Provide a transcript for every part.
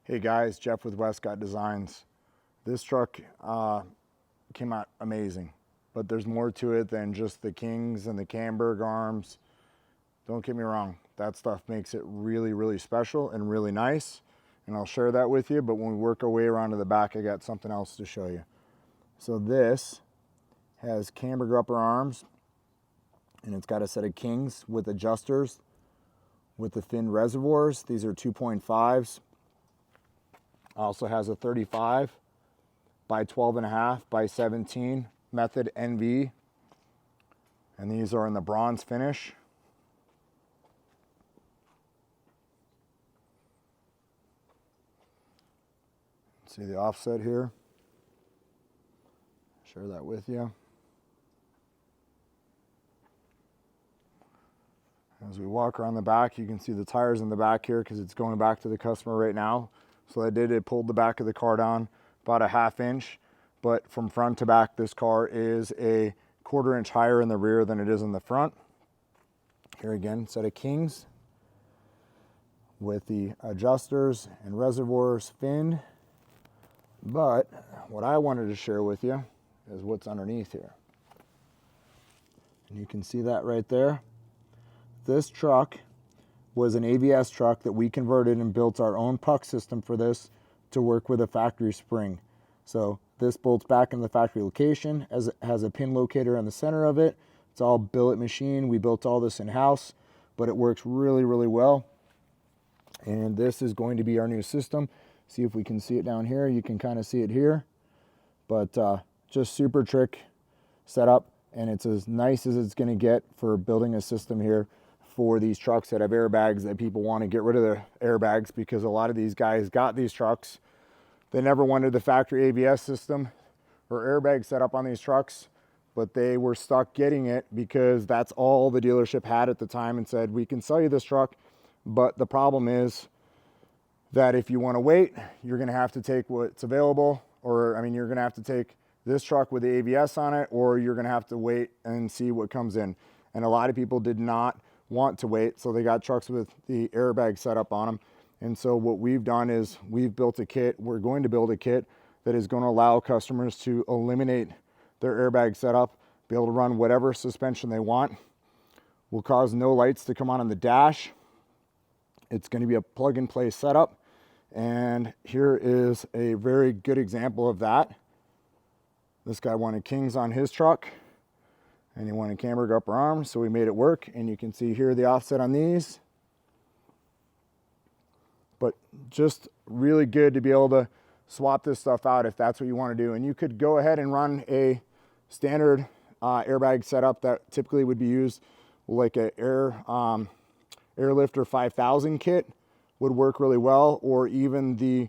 Hey guys, Jeff with Westcott Designs. This truck came out amazing, but there's more to it than just the Kings and the Camberg arms. Don't get me wrong, that stuff makes it really, really special and really nice, and I'll share that with you, but when we work our way around to the back, I got something else to show you. So this has Camberg upper arms, and it's got a set of Kings with adjusters with the thin reservoirs. These are 2.5s. Also has a 35 by 12.5 by 17 method NV, and these are in the bronze finish. See the offset here? Share that with you. As we walk around the back, you can see the tires in the back here because it's going back to the customer right now. So it pulled the back of the car down about a 1/2 inch, but from front to back, this car is a 1/4 inch higher in the rear than it is in the front. Here again, set of Kings with the adjusters and reservoirs finned. But what I wanted to share with you is what's underneath here. And you can see that right there. This truck was an ABS truck that we converted and built our own puck system for this to work with a factory spring. So this bolts back in the factory location, as it has a pin locator in the center of it. It's all billet machine. We built all this in-house, but it works really, really well. And this is going to be our new system. See if we can see it down here. You can kind of see it here, but just super trick setup, and it's as nice as it's going to get for building a system here for these trucks that have airbags, that people want to get rid of the airbags, because a lot of these guys got these trucks. They never wanted the factory ABS system or airbag set up on these trucks, but they were stuck getting it because that's all the dealership had at the time, and said, we can sell you this truck, but the problem is that if you want to wait, you're going to have to take what's available, or you're going to have to take this truck with the ABS on it, or you're going to have to wait and see what comes in. And a lot of people did not want to wait, so they got trucks with the airbag set up on them. And so what we've done is we've built a kit. We're going to build a kit that is going to allow customers to eliminate their airbag setup, be able to run whatever suspension they want. Will cause no lights to come on the dash. It's going to be a plug and play setup. And here is a very good example of that. This guy wanted Kings on his truck, and he wanted Camberg upper arms, so we made it work. And you can see here the offset on these. But just really good to be able to swap this stuff out if that's what you want to do. And you could go ahead and run a standard airbag setup that typically would be used, like a Airlifter 5000 kit would work really well, or even the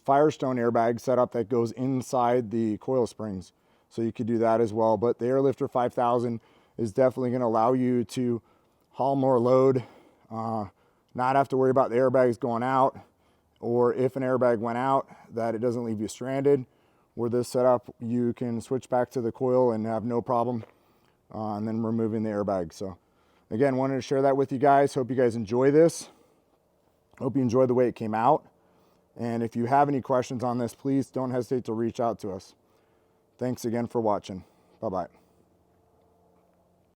Firestone airbag setup that goes inside the coil springs. So you could do that as well. But the Airlifter 5000 is definitely going to allow you to haul more load, not have to worry about the airbags going out, or if an airbag went out, that it doesn't leave you stranded. With this setup, you can switch back to the coil and have no problem, and then removing the airbag. So again, wanted to share that with you guys. Hope you guys enjoy this. Hope you enjoy the way it came out. And if you have any questions on this, please don't hesitate to reach out to us. Thanks again for watching. Bye-bye.